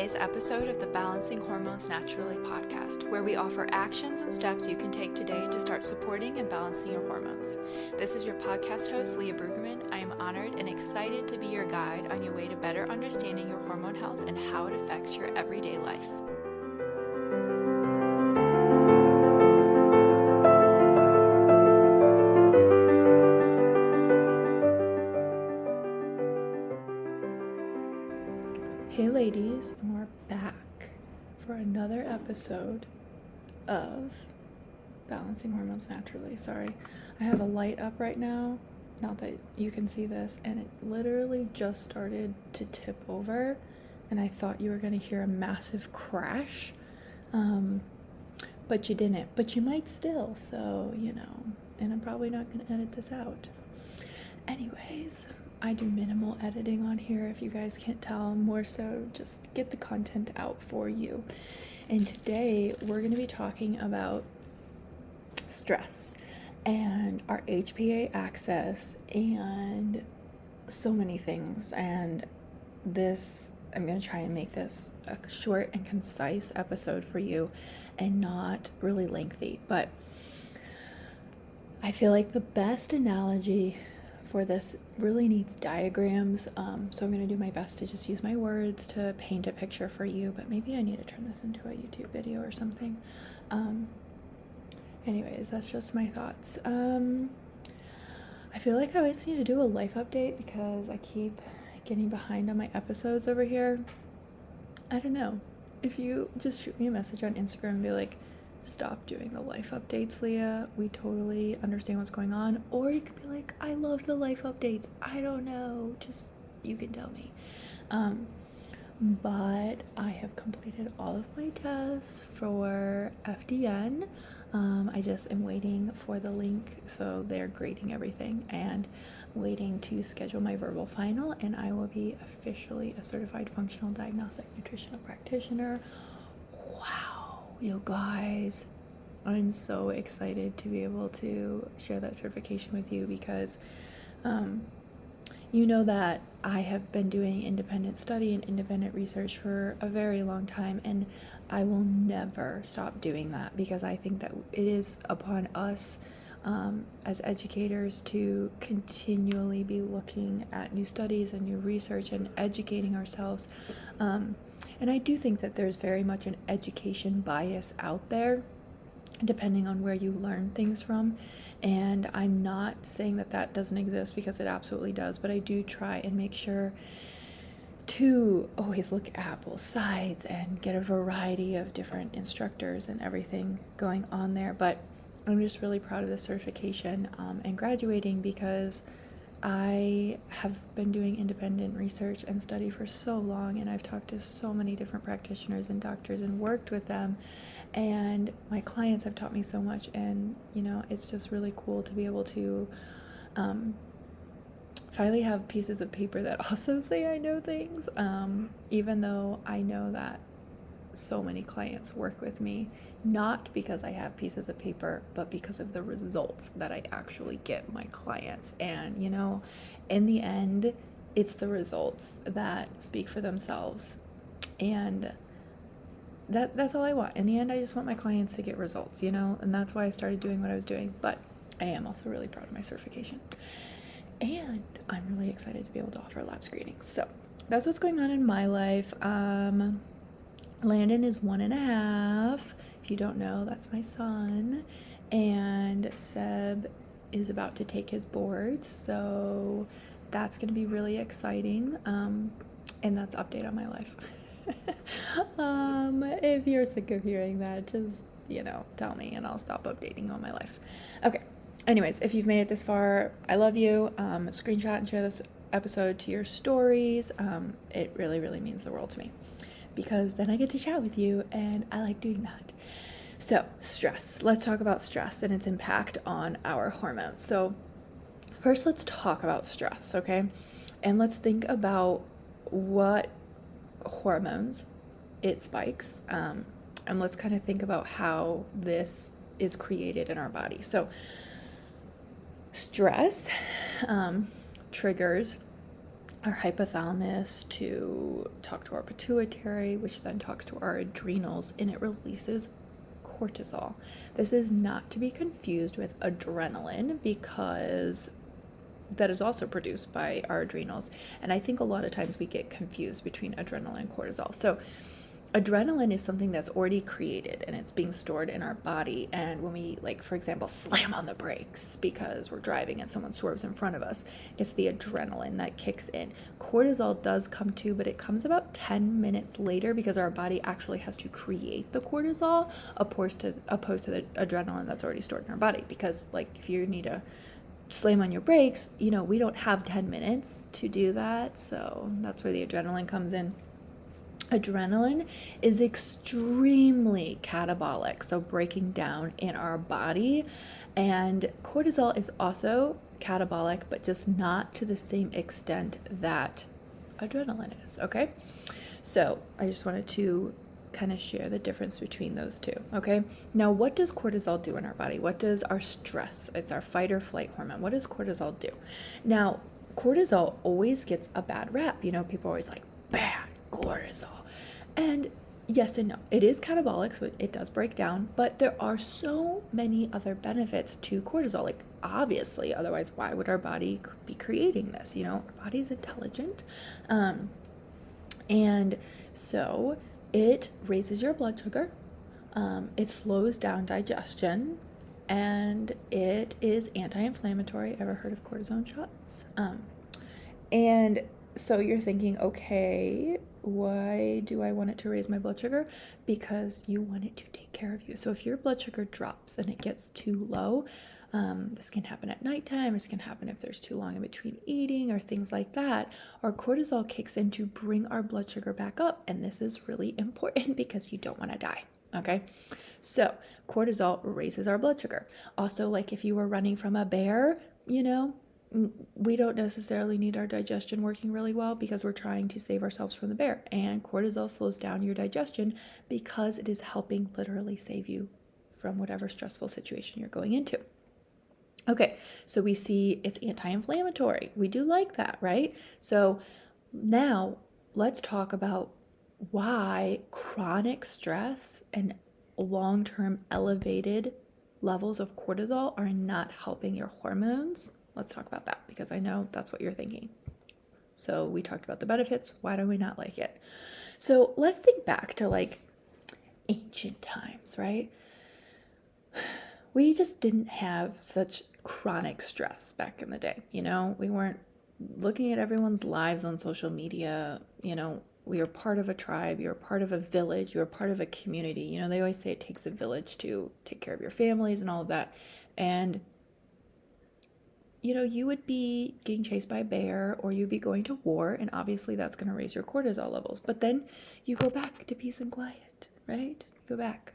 today's episode of the Balancing Hormones Naturally podcast, where we offer actions and steps you can take today to start supporting and balancing your hormones. This is your podcast host, Leah Brueggemann. I am honored and excited to be your guide on your way to better understanding your hormone health and how it affects your everyday life. Hey ladies, and we're back for another episode of Balancing Hormones Naturally. Sorry, I have a light up right now, not that you can see this, and it literally just started to tip over, and I thought you were going to hear a massive crash, but you didn't, but you might still, so, and I'm probably not going to edit this out. Anyways, I do minimal editing on here, if you guys can't tell, more so just get the content out for you. And today we're going to be talking about stress and our HPA axis and so many things. And I'm going to try and make this a short and concise episode for you and not really lengthy. But I feel like the best analogy for this really needs diagrams, so I'm going to do my best to just use my words to paint a picture for you, but maybe I need to turn this into a YouTube video or something. Anyways, that's just my thoughts. I feel like I always need to do a life update because I keep getting behind on my episodes over here. I don't know. If you just shoot me a message on Instagram and be like, stop doing the life updates, Leah, we totally understand what's going on. Or you could be like, I love the life updates, I don't know, just you can tell me. But I have completed all of my tests for FDN. I just am waiting for the link, so they're grading everything and waiting to schedule my verbal final, and I will be officially a certified functional diagnostic nutritional practitioner. Wow, you guys, I'm so excited to be able to share that certification with you because you know that I have been doing independent study and independent research for a very long time, and I will never stop doing that because I think that it is upon us as educators to continually be looking at new studies and new research and educating ourselves. And I do think that there's very much an education bias out there, depending on where you learn things from. And I'm not saying that that doesn't exist, because it absolutely does, but I do try and make sure to always look at both sides and get a variety of different instructors and everything going on there. But I'm just really proud of the certification and graduating, because I have been doing independent research and study for so long, and I've talked to so many different practitioners and doctors and worked with them, and my clients have taught me so much, and it's just really cool to be able to finally have pieces of paper that also say I know things, even though I know that so many clients work with me, not because I have pieces of paper, but because of the results that I actually get my clients. And in the end, it's the results that speak for themselves, and that's all I want. In the end, I just want my clients to get results, and that's why I started doing what I was doing. But I am also really proud of my certification, and I'm really excited to be able to offer lab screenings. So that's what's going on in my life. Landon is 1.5. If you don't know, that's my son. And Seb is about to take his boards, so that's going to be really exciting. And that's update on my life. If you're sick of hearing that, just, tell me and I'll stop updating you on my life. Okay. Anyways, if you've made it this far, I love you. Screenshot and share this episode to your stories. It really, really means the world to me, because then I get to chat with you, and I like doing that. So, stress. Let's talk about stress and its impact on our hormones. So, first let's talk about stress, okay? And let's think about what hormones it spikes, and let's kind of think about how this is created in our body. So, stress triggers our hypothalamus to talk to our pituitary, which then talks to our adrenals, and it releases cortisol. This is not to be confused with adrenaline, because that is also produced by our adrenals. And I think a lot of times we get confused between adrenaline and cortisol. So adrenaline is something that's already created and it's being stored in our body. And when we, like, for example, slam on the brakes because we're driving and someone swerves in front of us, it's the adrenaline that kicks in. Cortisol does come too, but it comes about 10 minutes later because our body actually has to create the cortisol opposed to the adrenaline that's already stored in our body. Because, like, if you need to slam on your brakes, we don't have 10 minutes to do that. So that's where the adrenaline comes in. Adrenaline is extremely catabolic, so breaking down in our body. And cortisol is also catabolic, but just not to the same extent that adrenaline is, okay? So I just wanted to kind of share the difference between those two, okay? Now, what does cortisol do in our body? What does our stress, it's our fight or flight hormone, what does cortisol do? Now, cortisol always gets a bad rap. People are always like, bad cortisol. And yes and no. It is catabolic, so it does break down, but there are so many other benefits to cortisol. Like, obviously, otherwise, why would our body be creating this? Our body's intelligent. And so it raises your blood sugar, it slows down digestion, and it is anti-inflammatory. Ever heard of cortisone shots? And so you're thinking, okay, why do I want it to raise my blood sugar? Because you want it to take care of you. So if your blood sugar drops and it gets too low, this can happen at nighttime, this can happen if there's too long in between eating or things like that. Our cortisol kicks in to bring our blood sugar back up. And this is really important because you don't want to die. Okay, so cortisol raises our blood sugar. Also, like if you were running from a bear, we don't necessarily need our digestion working really well because we're trying to save ourselves from the bear. And cortisol slows down your digestion because it is helping literally save you from whatever stressful situation you're going into. Okay, so we see it's anti-inflammatory. We do like that, right? So now let's talk about why chronic stress and long-term elevated levels of cortisol are not helping your hormones. Let's talk about that because I know that's what you're thinking. So we talked about the benefits. Why do we not like it? So let's think back to like ancient times, right? We just didn't have such chronic stress back in the day. We weren't looking at everyone's lives on social media. We were part of a tribe, you're part of a village, you're part of a community. They always say it takes a village to take care of your families and all of that. And you would be getting chased by a bear or you'd be going to war, and obviously that's going to raise your cortisol levels. But then you go back to peace and quiet, right? You go back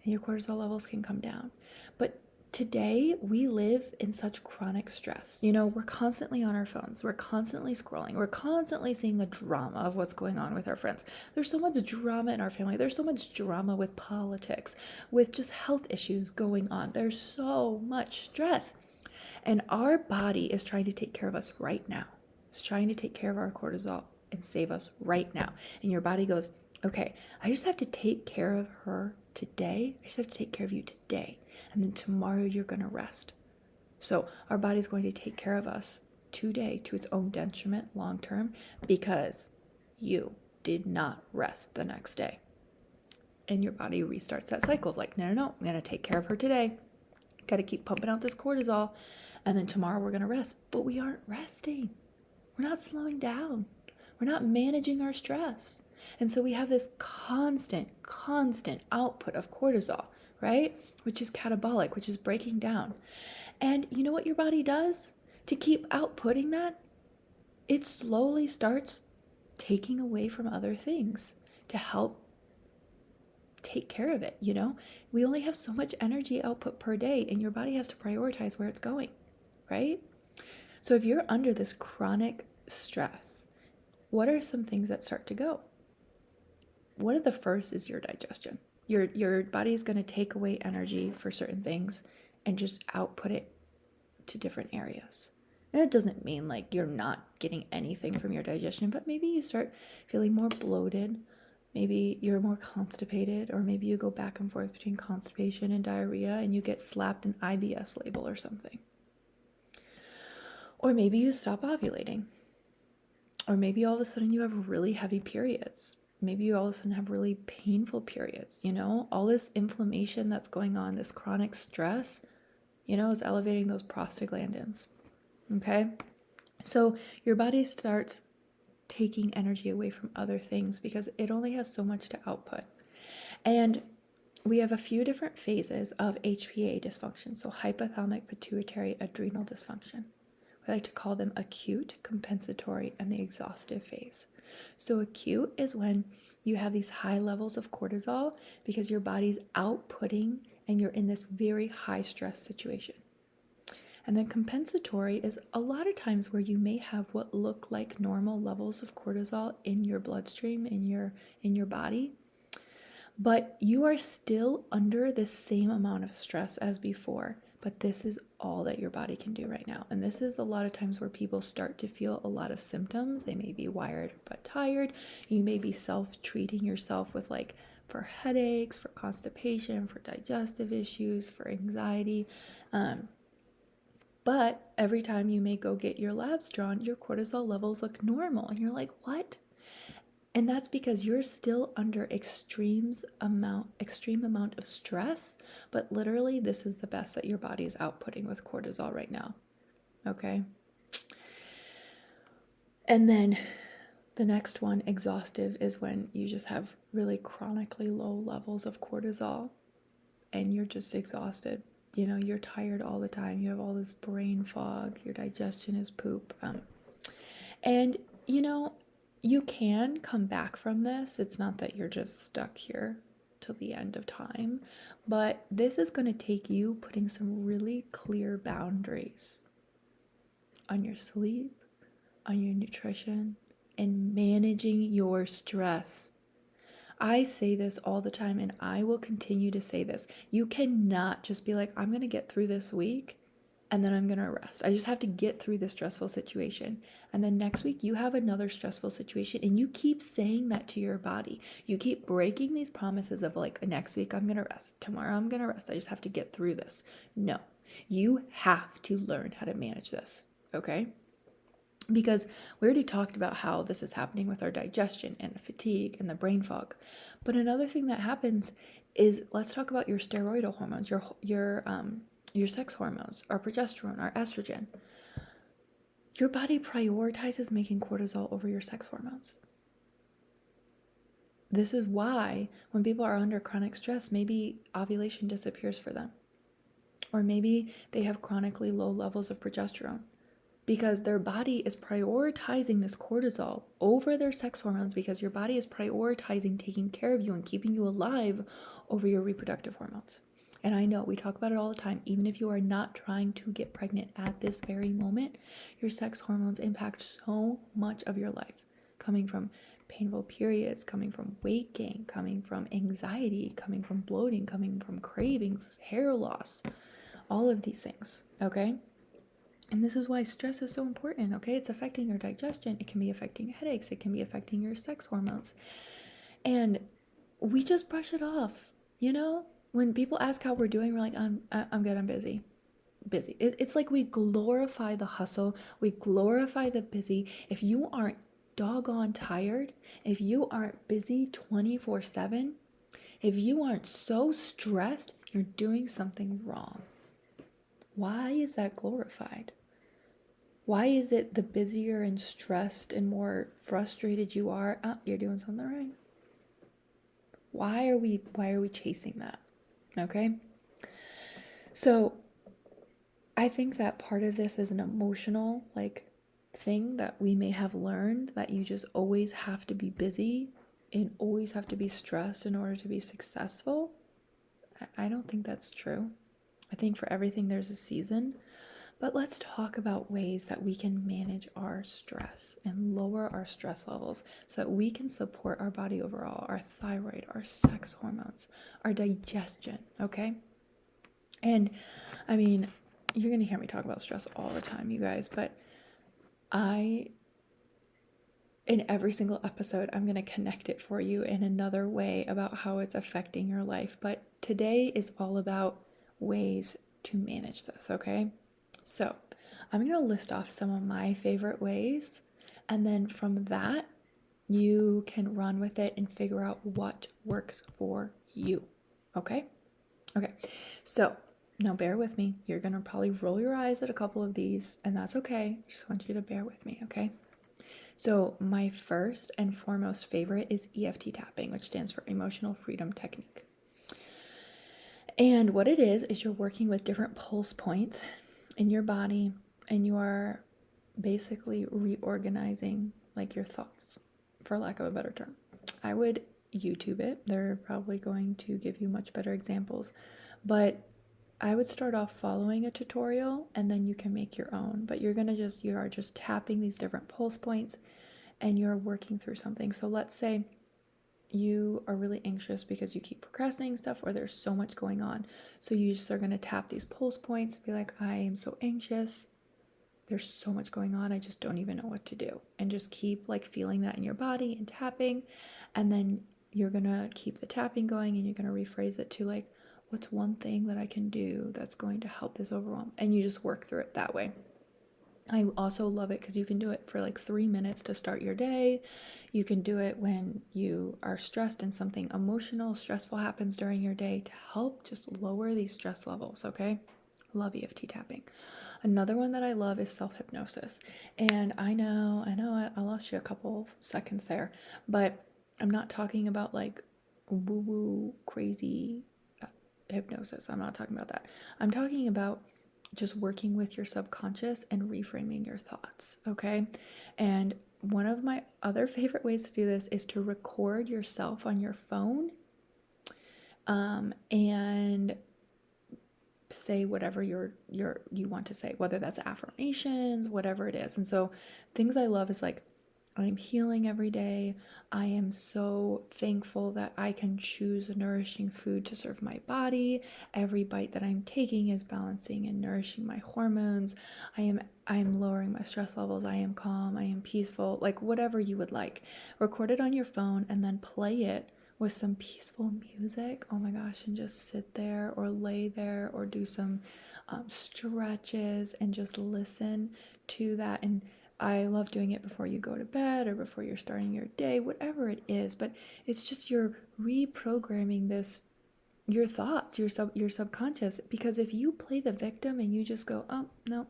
and your cortisol levels can come down. But today we live in such chronic stress. We're constantly on our phones. We're constantly scrolling. We're constantly seeing the drama of what's going on with our friends. There's so much drama in our family. There's so much drama with politics, with just health issues going on. There's so much stress. And our body is trying to take care of us right now. It's trying to take care of our cortisol and save us right now. And your body goes, okay, I just have to take care of her today. I just have to take care of you today. And then tomorrow you're going to rest. So our body's going to take care of us today to its own detriment long term because you did not rest the next day. And your body restarts that cycle of like, no, I'm going to take care of her today. Got to keep pumping out this cortisol. And then tomorrow we're going to rest. But we aren't resting. We're not slowing down. We're not managing our stress. And so we have this constant output of cortisol, right? Which is catabolic, which is breaking down. And you know what your body does to keep outputting that? It slowly starts taking away from other things to help take care of it. We only have so much energy output per day, and your body has to prioritize where it's going, right? So if you're under this chronic stress, what are some things that start to go? One of the first is your digestion. Your body is going to take away energy for certain things and just output it to different areas. And it doesn't mean like you're not getting anything from your digestion, but maybe you start feeling more bloated. Maybe you're more constipated, or maybe you go back and forth between constipation and diarrhea and you get slapped an IBS label or something. Or maybe you stop ovulating. Or maybe all of a sudden you have really heavy periods. Maybe you all of a sudden have really painful periods, all this inflammation that's going on, this chronic stress, is elevating those prostaglandins. Okay? So your body starts taking energy away from other things because it only has so much to output. And we have a few different phases of HPA dysfunction. So hypothalamic pituitary adrenal dysfunction. We like to call them acute, compensatory, and the exhaustive phase. So acute is when you have these high levels of cortisol because your body's outputting and you're in this very high stress situation. And then compensatory is a lot of times where you may have what look like normal levels of cortisol in your bloodstream, in your body, but you are still under the same amount of stress as before. But this is all that your body can do right now. And this is a lot of times where people start to feel a lot of symptoms. They may be wired but tired. You may be self-treating yourself with for headaches, for constipation, for digestive issues, for anxiety. But every time you may go get your labs drawn, your cortisol levels look normal. And you're like, what? And that's because you're still under extreme amount of stress, but literally this is the best that your body is outputting with cortisol right now. Okay? And then the next one, exhaustive, is when you just have really chronically low levels of cortisol and you're just exhausted. You're tired all the time. You have all this brain fog. Your digestion is poop. And you can come back from this. It's not that you're just stuck here till the end of time, but this is going to take you putting some really clear boundaries on your sleep, on your nutrition, and managing your stress. I say this all the time, and I will continue to say this. You cannot just be like, I'm going to get through this week and then I'm going to rest. I just have to get through this stressful situation. And then next week you have another stressful situation, and you keep saying that to your body. You keep breaking these promises of next week I'm going to rest. Tomorrow I'm going to rest. I just have to get through this. No, you have to learn how to manage this. Okay? Because we already talked about how this is happening with our digestion and fatigue and the brain fog. But another thing that happens is, let's talk about your steroidal hormones, your sex hormones, our progesterone, our estrogen. Your body prioritizes making cortisol over your sex hormones. This is why when people are under chronic stress, maybe ovulation disappears for them. Or maybe they have chronically low levels of progesterone, because their body is prioritizing this cortisol over their sex hormones, because your body is prioritizing taking care of you and keeping you alive over your reproductive hormones. And I know we talk about it all the time. Even if you are not trying to get pregnant at this very moment, your sex hormones impact so much of your life, coming from painful periods, coming from weight gain, coming from anxiety, coming from bloating, coming from cravings, hair loss, all of these things, okay? And this is why stress is so important, okay? It's affecting your digestion. It can be affecting headaches. It can be affecting your sex hormones. And we just brush it off, When people ask how we're doing, we're like, I'm good, I'm busy. It's like we glorify the hustle. We glorify the busy. If you aren't doggone tired, if you aren't busy 24/7, if you aren't so stressed, you're doing something wrong. Why is that glorified? Why is it the busier and stressed and more frustrated you are, you're doing something right? Why are we chasing that? Okay? So I think that part of this is an emotional thing that we may have learned, that you just always have to be busy and always have to be stressed in order to be successful. I don't think that's true. I think for everything there's a season. But let's talk about ways that we can manage our stress and lower our stress levels so that we can support our body overall, our thyroid, our sex hormones, our digestion, okay? And I mean, you're going to hear me talk about stress all the time, you guys, but in every single episode, I'm going to connect it for you in another way about how it's affecting your life. But today is all about ways to manage this, okay? So I'm going to list off some of my favorite ways, and then from that, you can run with it and figure out what works for you, okay? Okay, so now bear with me. You're going to probably roll your eyes at a couple of these, and that's okay. I just want you to bear with me, okay? So my first and foremost favorite is EFT tapping, which stands for Emotional Freedom Technique. And what it is you're working with different pulse points in your body, and you are basically reorganizing like your thoughts, for lack of a better term. I would YouTube it. They're probably going to give you much better examples, but I would start off following a tutorial and then you can make your own. But you are just tapping these different pulse points and you're working through something. So let's say you are really anxious because you keep procrastinating stuff, or there's so much going on. So you just are going to tap these pulse points and be like, I am so anxious. There's so much going on. I just don't even know what to do. And just keep like feeling that in your body and tapping. And then you're going to keep the tapping going and you're going to rephrase it to like, what's one thing that I can do that's going to help this overwhelm? And you just work through it that way. I also love it because you can do it for like 3 minutes to start your day. You can do it when you are stressed and something emotional, stressful happens during your day to help just lower these stress levels, okay? Love EFT tapping. Another one that I love is self-hypnosis. And I know I lost you a couple seconds there, but I'm not talking about like woo-woo crazy hypnosis. I'm not talking about that. I'm talking about just working with your subconscious and reframing your thoughts, okay? And one of my other favorite ways to do this is to record yourself on your phone and say whatever you want to say, whether that's affirmations, whatever it is. And so things I love is like, I'm healing every day. I am so thankful that I can choose nourishing food to serve my body. Every bite that I'm taking is balancing and nourishing my hormones. I'm lowering my stress levels. I am calm. I am peaceful. Like whatever you would like. Record it on your phone and then play it with some peaceful music. Oh my gosh, and just sit there or lay there or do some stretches and just listen to that. And I love doing it before you go to bed or before you're starting your day, whatever it is. But it's just you're reprogramming your thoughts, your subconscious. Because if you play the victim and you just go, oh no,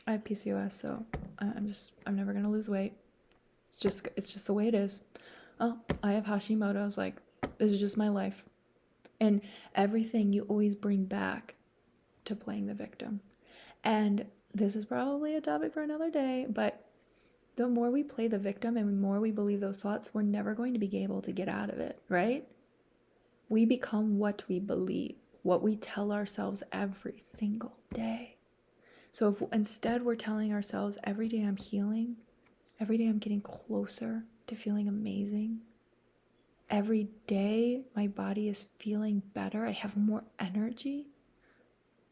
I have PCOS, so I'm never gonna lose weight. It's just the way it is. Oh, I have Hashimoto's. Like, this is just my life. And everything you always bring back to playing the victim. And this is probably a topic for another day, but the more we play the victim and the more we believe those thoughts, we're never going to be able to get out of it, right? We become what we believe, what we tell ourselves every single day. So if instead we're telling ourselves, every day I'm healing, every day I'm getting closer to feeling amazing, every day my body is feeling better, I have more energy,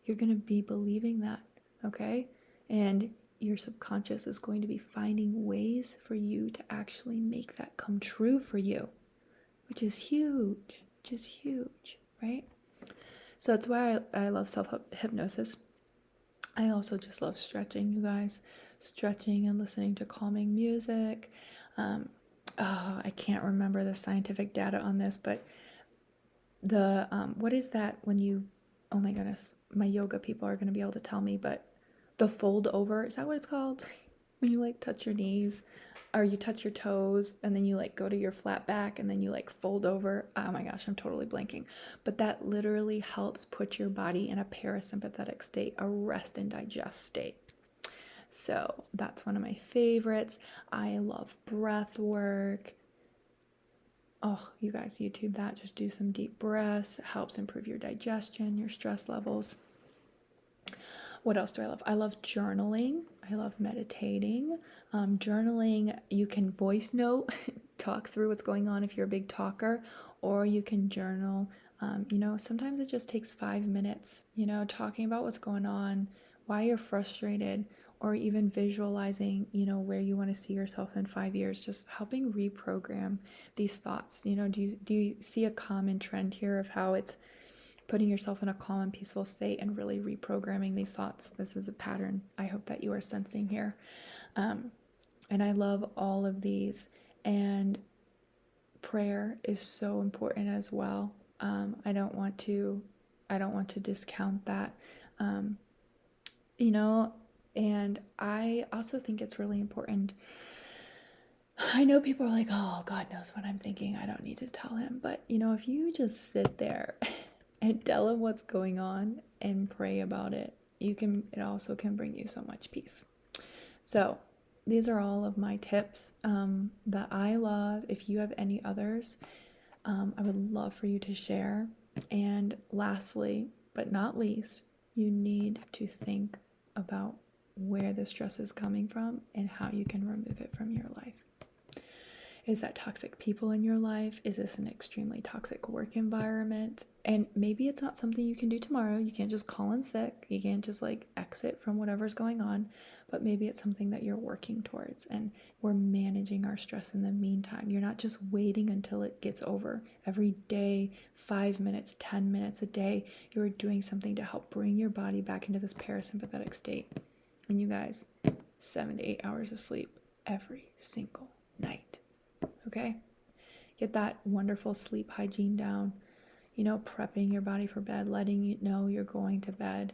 you're going to be believing that. Okay? And your subconscious is going to be finding ways for you to actually make that come true for you, which is huge, right? So that's why I love self-hypnosis. I also just love stretching, you guys. Stretching and listening to calming music. I can't remember the scientific data on this, but the, what is that when you, oh my goodness, my yoga people are going to be able to tell me, but the fold over, is that what it's called? When you like touch your knees or you touch your toes and then you like go to your flat back and then you like fold over. Oh my gosh, I'm totally blanking. But that literally helps put your body in a parasympathetic state, a rest and digest state. So that's one of my favorites. I love breath work. Oh, you guys, YouTube that. Just do some deep breaths. It helps improve your digestion, your stress levels. What else do I love? I love journaling. I love meditating. Journaling, you can voice note, talk through what's going on if you're a big talker, or you can journal. Sometimes it just takes 5 minutes, talking about what's going on, why you're frustrated, or even visualizing, where you want to see yourself in 5 years, just helping reprogram these thoughts. Do you see a common trend here of how it's putting yourself in a calm and peaceful state and really reprogramming these thoughts? This is a pattern I hope that you are sensing here. And I love all of these. And prayer is so important as well. I don't want to discount that. And I also think it's really important. I know people are like, oh, God knows what I'm thinking, I don't need to tell him. But, if you just sit there and tell him what's going on and pray about it, it also can bring you so much peace. So these are all of my tips that I love. If you have any others, I would love for you to share. And lastly, but not least, you need to think about where the stress is coming from and how you can remove it from your life. Is that toxic people in your life? Is this an extremely toxic work environment? And maybe it's not something you can do tomorrow. You can't just call in sick. You can't just exit from whatever's going on. But maybe it's something that you're working towards, and we're managing our stress in the meantime. You're not just waiting until it gets over. Every day, 5 minutes, 10 minutes a day, you're doing something to help bring your body back into this parasympathetic state. And you guys, 7 to 8 hours of sleep every single night. Okay? Get that wonderful sleep hygiene down. Prepping your body for bed, letting you know you're going to bed,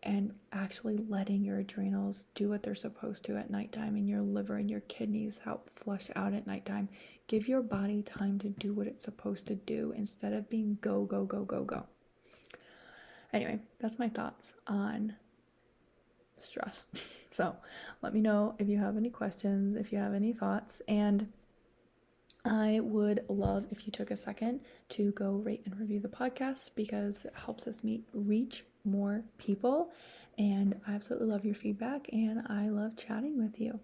and actually letting your adrenals do what they're supposed to at nighttime, and your liver and your kidneys help flush out at nighttime. Give your body time to do what it's supposed to do instead of being go, go, go, go, go. Anyway, that's my thoughts on stress. So let me know if you have any questions, if you have any thoughts, and I would love if you took a second to go rate and review the podcast, because it helps us reach more people. And I absolutely love your feedback, and I love chatting with you.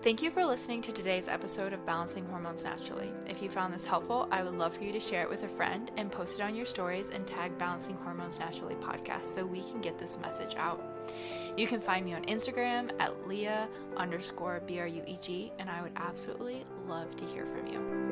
Thank you for listening to today's episode of Balancing Hormones Naturally. If you found this helpful, I would love for you to share it with a friend and post it on your stories and tag Balancing Hormones Naturally podcast so we can get this message out. You can find me on Instagram at Leah_BRUEG, and I would absolutely love to hear from you.